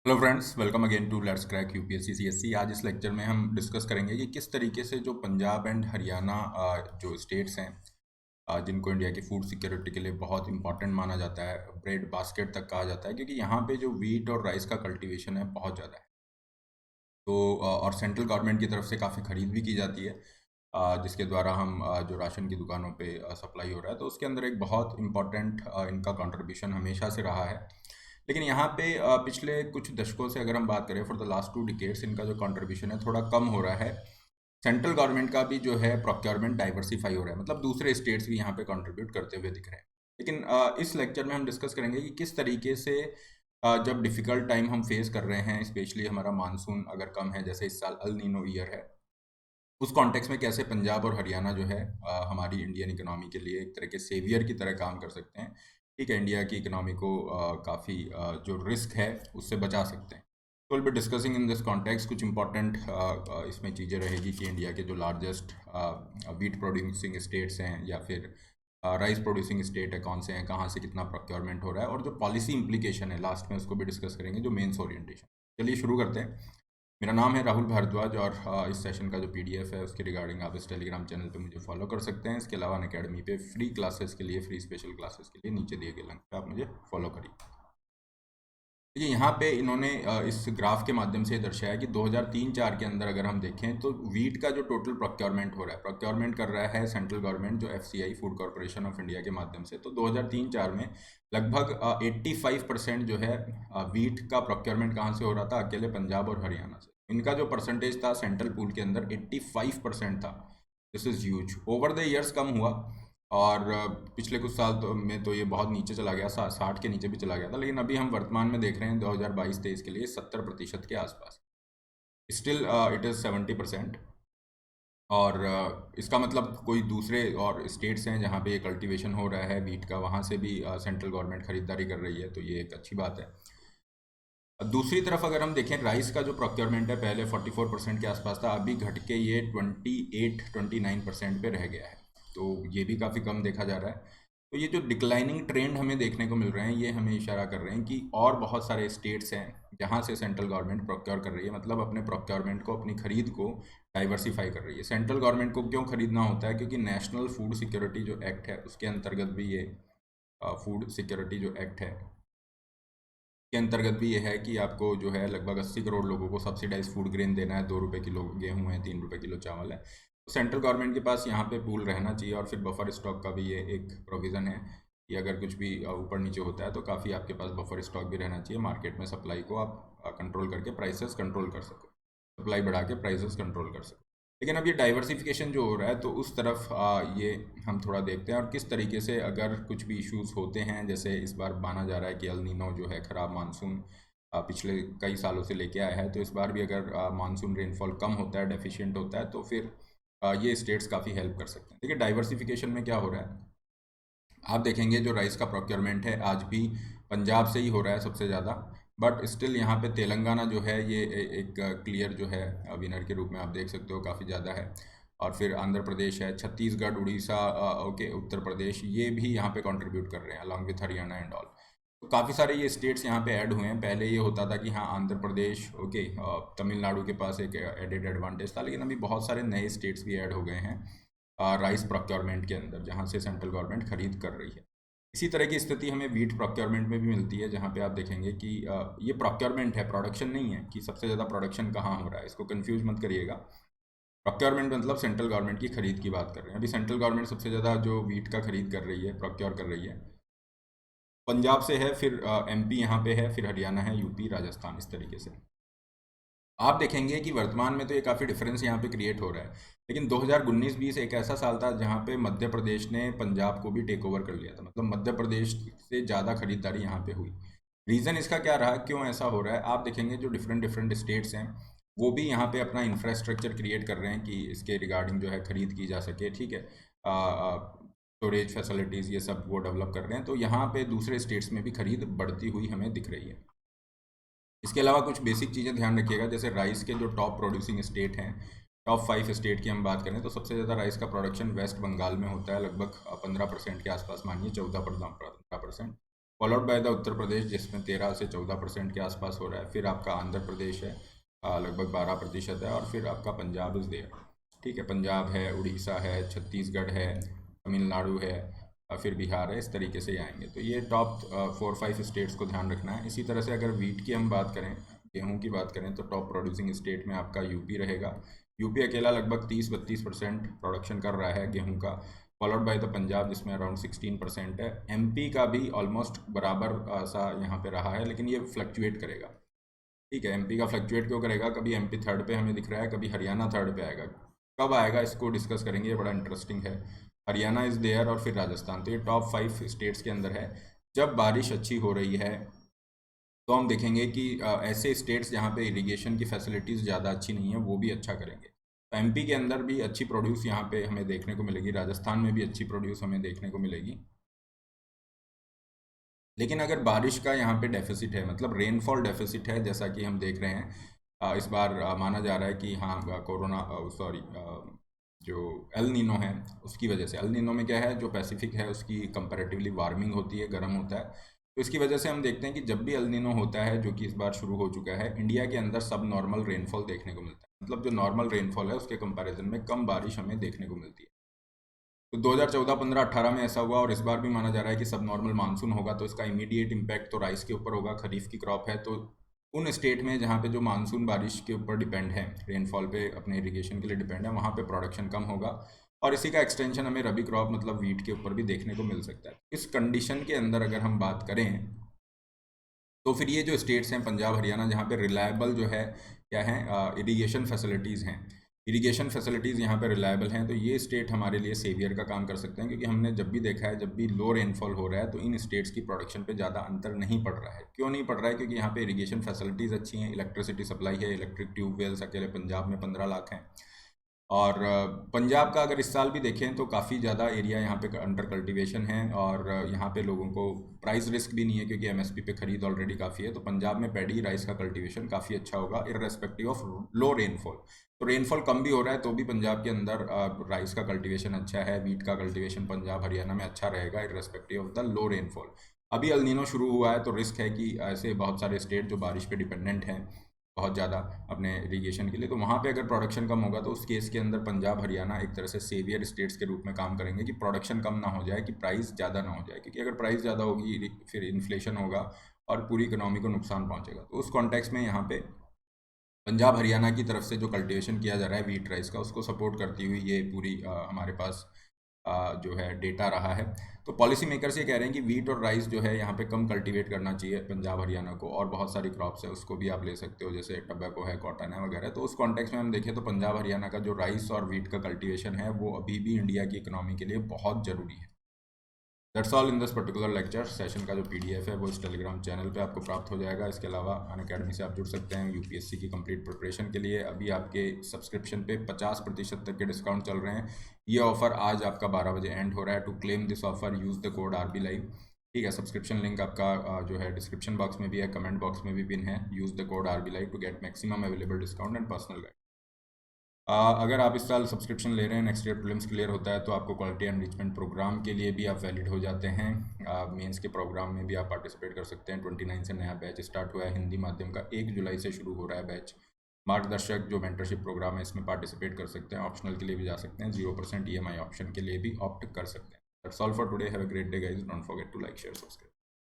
Hello friends, welcome again to let's crack UPSC CSC. आज इस lecture में हम डिस्कस करेंगे कि किस तरीके से जो पंजाब एंड हरियाणा जो स्टेट्स हैं, जिनको इंडिया की फूड सिक्योरिटी के लिए बहुत इंपॉर्टेंट माना जाता है, ब्रेड बास्केट तक कहा जाता है, क्योंकि यहाँ पे जो वीट और राइस का कल्टीवेशन है बहुत ज़्यादा है। तो और सेंट्रल गवर्नमेंट की तरफ से काफ़ी खरीद भी की जाती है, जिसके द्वारा हम जो राशन की दुकानों पे सप्लाई हो रहा है, तो उसके अंदर एक बहुत इम्पॉर्टेंट इनका कंट्रीब्यूशन हमेशा से रहा है। लेकिन यहाँ पे पिछले कुछ दशकों से अगर हम बात करें, फॉर द लास्ट 2 डिकेड्स इनका जो कंट्रीब्यूशन है थोड़ा कम हो रहा है। सेंट्रल गवर्नमेंट का भी जो है प्रोक्योरमेंट डाइवर्सिफाई हो रहा है, मतलब दूसरे स्टेट्स भी यहाँ पे कंट्रीब्यूट करते हुए दिख रहे हैं। लेकिन इस लेक्चर में हम डिस्कस करेंगे कि किस तरीके से जब डिफ़िकल्ट टाइम हम फेस कर रहे हैं, स्पेशली हमारा मानसून अगर कम है, जैसे इस साल अल नीनो ईयर है, उस कॉन्टेक्स्ट में कैसे पंजाब और हरियाणा जो है हमारी इंडियन इकोनॉमी के लिए एक तरह के सेवियर की तरह काम कर सकते हैं। ठीक है, इंडिया की इकोनॉमी को काफ़ी जो रिस्क है उससे बचा सकते हैं। तो will be discussing in this context कुछ इंपॉर्टेंट इसमें चीज़ें रहेगी कि इंडिया के जो लार्जेस्ट वीट प्रोड्यूसिंग स्टेट्स हैं या फिर राइस प्रोड्यूसिंग स्टेट है, कौन से हैं, कहाँ से कितना प्रोक्योरमेंट हो रहा है, और जो पॉलिसी इंप्लीकेशन है लास्ट में उसको भी डिस्कस करेंगे, जो मेंस ओरिएंटेशन। चलिए शुरू करते हैं। मेरा नाम है राहुल भारद्वाज, और इस सेशन का जो पीडीएफ है उसके रिगार्डिंग आप इस टेलीग्राम चैनल पे मुझे फॉलो कर सकते हैं। इसके अलावा अनअकैडमी पे फ्री क्लासेस के लिए, फ्री स्पेशल क्लासेस के लिए नीचे दिए गए लिंक पे आप मुझे फॉलो करिए। देखिए यहाँ पे इन्होंने इस ग्राफ के माध्यम से दर्शाया कि 2003-4 के अंदर अगर हम देखें तो वीट का जो टोटल प्रोक्योरमेंट हो रहा है, प्रोक्योरमेंट कर रहा है सेंट्रल गवर्नमेंट जो FCI food corporation of India के माध्यम से, तो 2003-4 में लगभग 85% जो है वीट का प्रोक्योरमेंट कहाँ से हो रहा था? अकेले पंजाब और हरियाणा से। इनका जो परसेंटेज था सेंट्रल पूल के अंदर 85% था। This is huge. Over the years कम हुआ, और पिछले कुछ साल में तो ये बहुत नीचे चला गया, 60 के नीचे भी चला गया था। लेकिन अभी हम वर्तमान में देख रहे हैं 2022-23 के लिए 70% के आसपास। Still it is 70%। और इसका मतलब कोई दूसरे और स्टेट्स हैं जहाँ पे ये कल्टीवेशन हो रहा है वीट का, वहाँ से भी सेंट्रल गवर्नमेंट खरीदारी कर रही है, तो ये एक अच्छी बात है। दूसरी तरफ अगर हम देखें, राइस का जो प्रोक्योरमेंट है पहले 44% के आसपास था, अभी घट के ये 28-29% पे रह गया है, तो ये भी काफ़ी कम देखा जा रहा है। तो ये जो डिक्लाइनिंग ट्रेंड हमें देखने को मिल रहे हैं, ये हमें इशारा कर रहे हैं कि और बहुत सारे स्टेट्स हैं जहाँ से सेंट्रल गवर्नमेंट प्रोक्योर कर रही है, मतलब अपने प्रोक्योरमेंट को, अपनी खरीद को डाइवर्सिफाई कर रही है। सेंट्रल गवर्नमेंट को क्यों खरीदना होता है? क्योंकि नेशनल फूड सिक्योरिटी जो एक्ट है उसके अंतर्गत भी ये फूड सिक्योरिटी जो एक्ट है के अंतर्गत भी ये है कि आपको जो है लगभग 80 करोड़ लोगों को सब्सिडाइज फूड ग्रेन देना है। 2 रुपये किलो गेहूँ है, 3 रुपये किलो चावल है, तो सेंट्रल गवर्नमेंट के पास यहाँ पे पूल रहना चाहिए। और फिर बफर स्टॉक का भी ये एक प्रोविज़न है कि अगर कुछ भी ऊपर नीचे होता है तो काफ़ी आपके पास बफर स्टॉक भी रहना चाहिए, मार्केट में सप्लाई को आप कंट्रोल करके प्राइसेस कंट्रोल कर सको, सप्लाई बढ़ा के प्राइसेस कंट्रोल कर सको। लेकिन अब ये डाइवर्सिफिकेशन जो हो रहा है, तो उस तरफ ये हम थोड़ा देखते हैं, और किस तरीके से अगर कुछ भी इश्यूज होते हैं, जैसे इस बार माना जा रहा है कि अल नीनो जो है ख़राब मानसून पिछले कई सालों से लेके आया है, तो इस बार भी अगर मानसून रेनफॉल कम होता है, डेफिशिएंट होता है, तो फिर ये स्टेट्स काफ़ी हेल्प कर सकते हैं। देखिए डाइवर्सिफिकेशन में क्या हो रहा है, आप देखेंगे जो राइस का प्रोक्योरमेंट है आज भी पंजाब से ही हो रहा है सबसे ज़्यादा, बट स्टिल यहाँ पे तेलंगाना जो है ये एक क्लियर जो है विनर के रूप में आप देख सकते हो, काफ़ी ज़्यादा है। और फिर आंध्र प्रदेश है, छत्तीसगढ़, उड़ीसा, ओके, उत्तर प्रदेश, ये भी यहाँ पे कंट्रीब्यूट कर रहे हैं along with Haryana and all. तो काफ़ी सारे ये स्टेट्स यहाँ पे ऐड हुए हैं। पहले ये होता था कि हाँ आंध्र प्रदेश, ओके, तमिलनाडु के पास एक एडेड एडवांटेज था, लेकिन अभी बहुत सारे नए स्टेट्स भी ऐड हो गए हैं राइस प्रोक्योरमेंट के अंदर, जहाँ से सेंट्रल गवर्नमेंट खरीद कर रही है। इसी तरह की स्थिति हमें वीट प्रोक्योरमेंट में भी मिलती है, जहाँ पे आप देखेंगे कि ये प्रोक्योरमेंट है, प्रोडक्शन नहीं है कि सबसे ज़्यादा प्रोडक्शन कहाँ हो रहा है, इसको कंफ्यूज मत करिएगा। प्रोक्योरमेंट मतलब सेंट्रल गवर्नमेंट की खरीद की बात कर रहे हैं। अभी सेंट्रल गवर्नमेंट सबसे ज़्यादा जो वीट का खरीद कर रही है, प्रोक्योर कर रही है, पंजाब से है, फिर एमपी यहाँ पे है, फिर हरियाणा है, यूपी, राजस्थान, इस तरीके से आप देखेंगे कि वर्तमान में तो ये काफ़ी डिफरेंस यहाँ पे क्रिएट हो रहा है। लेकिन 2019-20 एक ऐसा साल था जहाँ पे मध्य प्रदेश ने पंजाब को भी टेक ओवर कर लिया था, मतलब मध्य प्रदेश से ज़्यादा खरीदारी यहाँ पे हुई। रीज़न इसका क्या रहा, क्यों ऐसा हो रहा है? आप देखेंगे जो डिफरेंट डिफरेंट स्टेट्स हैं वो भी यहाँ पे अपना इंफ्रास्ट्रक्चर क्रिएट कर रहे हैं कि इसके रिगार्डिंग जो है खरीद की जा सके, ठीक है, स्टोरेज फैसिलिटीज़ ये सब वो डेवलप कर रहे हैं, तो यहाँ पे दूसरे स्टेट्स में भी खरीद बढ़ती हुई हमें दिख रही है। इसके अलावा कुछ बेसिक चीज़ें ध्यान रखिएगा, जैसे राइस के जो टॉप प्रोड्यूसिंग स्टेट हैं, टॉप 5 स्टेट की हम बात करें तो सबसे ज़्यादा राइस का प्रोडक्शन वेस्ट बंगाल में होता है, लगभग 15% के आसपास, मानिए 14-15%। Followed by the Uttar Pradesh जिसमें 13 से 14% के आसपास हो रहा है। फिर आपका आंध्र प्रदेश है, लगभग 12% है, और फिर आपका पंजाब इज़ देयर। ठीक है, पंजाब है, उड़ीसा है, छत्तीसगढ़ है, तमिलनाडु है, फिर बिहार है। इस तरीके से आएंगे। तो ये टॉप 4-5 स्टेट्स को ध्यान रखना है। इसी तरह से अगर वीट की हम बात करें, गेहूं की बात करें, तो टॉप प्रोड्यूसिंग स्टेट में आपका यूपी रहेगा। यूपी अकेला लगभग 30-32% प्रोडक्शन कर रहा है गेहूं का। फॉलोड बाय द पंजाब जिसमें अराउंड 16% है। एमपी का भी ऑलमोस्ट बराबर सा यहाँ पे रहा है, लेकिन ये फ्लक्चुएट करेगा। ठीक है, एमपी का फ्लक्चुएट क्यों करेगा? कभी एमपी थर्ड पे हमें दिख रहा है, कभी हरियाणा थर्ड पे आएगा। कब आएगा इसको डिस्कस करेंगे, ये बड़ा इंटरेस्टिंग है। हरियाणा इज़ देयर, और फिर राजस्थान। तो ये टॉप 5 स्टेट्स के अंदर है। जब बारिश अच्छी हो रही है तो हम देखेंगे कि ऐसे स्टेट्स जहाँ पे इरिगेशन की फैसिलिटीज़ ज़्यादा अच्छी नहीं है वो भी अच्छा करेंगे। तो एमपी के अंदर भी अच्छी प्रोड्यूस यहाँ पे हमें देखने को मिलेगी, राजस्थान में भी अच्छी प्रोड्यूस हमें देखने को मिलेगी। लेकिन अगर बारिश का यहाँ पे डेफिसिट है, मतलब रेनफॉल डेफिसिट है, जैसा कि हम देख रहे हैं इस बार माना जा रहा है कि हाँ कोरोना सॉरी जो एल नीनो है उसकी वजह से। एल नीनो में क्या है, जो पैसिफिक है उसकी कंपैरेटिवली वार्मिंग होती है, गर्म होता है। तो इसकी वजह से हम देखते हैं कि जब भी एल नीनो होता है, जो कि इस बार शुरू हो चुका है, इंडिया के अंदर सब नॉर्मल रेनफॉल देखने को मिलता है। मतलब जो नॉर्मल रेनफॉल है उसके कंपैरिजन में कम बारिश हमें देखने को मिलती है। तो 2014, 15, 18 में ऐसा हुआ, और इस बार भी माना जा रहा है कि सब नॉर्मल मानसून होगा। तो इसका इमीडिएट इम्पैक्ट तो राइस के ऊपर होगा, खरीफ की क्रॉप है। तो उन स्टेट में जहाँ पे जो मानसून बारिश के ऊपर डिपेंड है, रेनफॉल पे अपने इरिगेशन के लिए डिपेंड है, वहाँ पे प्रोडक्शन कम होगा। और इसी का एक्सटेंशन हमें रबी क्रॉप मतलब वीट के ऊपर भी देखने को मिल सकता है। इस कंडीशन के अंदर अगर हम बात करें तो फिर ये जो स्टेट्स हैं पंजाब हरियाणा, जहाँ पे रिलायबल जो है क्या है, इरिगेशन फैसिलिटीज़ हैं, इरिगेशन फैसिलिटीज़ यहाँ पे रिलायबल हैं, तो ये स्टेट हमारे लिए सेवियर का काम कर सकते हैं। क्योंकि हमने जब भी देखा है, जब भी लो रेनफॉल हो रहा है तो इन स्टेट्स की प्रोडक्शन पे ज़्यादा अंतर नहीं पड़ रहा है। क्यों नहीं पड़ रहा है? क्योंकि यहाँ पे इरिगेशन फैसिलिटीज़ अच्छी हैं, इलेक्ट्रिसिटी सप्लाई है, इलेक्ट्रिक ट्यूबवेल्स अकेले पंजाब में 15 लाख हैं। और पंजाब का अगर इस साल भी देखें तो काफ़ी ज़्यादा एरिया यहाँ पे अंडर कल्टीवेशन है, और यहाँ पे लोगों को प्राइस रिस्क भी नहीं है क्योंकि एमएसपी पे खरीद ऑलरेडी काफ़ी है। तो पंजाब में पैडी राइस का कल्टीवेशन काफ़ी अच्छा होगा इररेस्पेक्टिव ऑफ लो रेनफॉल। तो रेनफॉल कम भी हो रहा है तो भी पंजाब के अंदर राइस का कल्टीवेशन अच्छा है। वीट का कल्टीवेशन पंजाब हरियाणा में अच्छा रहेगा irrespective of the low rainfall. अभी अल नीनो शुरू हुआ है तो रिस्क है कि ऐसे बहुत सारे स्टेट जो बारिश पे डिपेंडेंट हैं बहुत ज़्यादा अपने इरीगेशन के लिए, तो वहाँ पे अगर प्रोडक्शन कम होगा तो उस केस के अंदर पंजाब हरियाणा एक तरह से सेवियर स्टेट्स के रूप में काम करेंगे कि प्रोडक्शन कम ना हो जाए, कि प्राइस ज़्यादा ना हो जाए। क्योंकि अगर प्राइस ज़्यादा होगी फिर इन्फ्लेशन होगा और पूरी इकोनॉमी को नुकसान पहुँचेगा। तो उस कॉन्टेक्स्ट में यहाँ पे पंजाब हरियाणा की तरफ से जो कल्टीवेशन किया जा रहा है वीट राइस का, उसको सपोर्ट करती हुई ये पूरी हमारे पास जो है डेटा रहा है। तो पॉलिसी मेकर्स ये कह रहे हैं कि वीट और राइस जो है यहाँ पे कम कल्टीवेट करना चाहिए पंजाब हरियाणा को, और बहुत सारी क्रॉप्स है उसको भी आप ले सकते हो, जैसे टबैको है, कॉटन है वगैरह। तो उस कॉन्टेक्स्ट में हम देखें तो पंजाब हरियाणा का जो राइस और वीट का कल्टीवेशन है वो अभी भी इंडिया की इकोनॉमी के लिए बहुत ज़रूरी है। That's all in this particular lecture session का जो पीडीएफ है वो इस टेलीग्राम चैनल पे आपको प्राप्त हो जाएगा। इसके अलावा अनअकैडमी से आप जुड़ सकते हैं यूपीएससी की कंप्लीट प्रिपरेशन के लिए। अभी आपके सब्सक्रिप्शन पे 50% तक के डिस्काउंट चल रहे हैं। ये ऑफर आज आपका 12 बजे एंड हो रहा है। To claim this offer use the code RB live. ठीक है, सब्सक्रिप्शन लिंक आपका जो है डिस्क्रिप्शन बॉक्स में भी है, कमेंट बॉक्स में भी पिन है। Use the code RB live to get maximum available discount and personal guide. अगर आप इस साल सब्सक्रिप्शन ले रहे हैं, नेक्स्ट ईयर प्रीलिम्स क्लियर होता है तो आपको क्वालिटी एनरिचमेंट प्रोग्राम के लिए भी आप वैलिड हो जाते हैं। मेंस के प्रोग्राम में भी आप पार्टिसिपेट कर सकते हैं। 29 से नया बैच स्टार्ट हुआ है हिंदी माध्यम का, 1 जुलाई से शुरू हो रहा है बैच। मार्गदर्शक जो मेंटरशिप प्रोग्राम है इसमें पार्टिसिपेट कर सकते हैं। ऑप्शनल के लिए भी जा सकते हैं, 0% EMI ऑप्शन के लिए भी ऑप्ट कर सकते हैं। That's all for today. Have a great day guys. Don't forget to like share subscribe.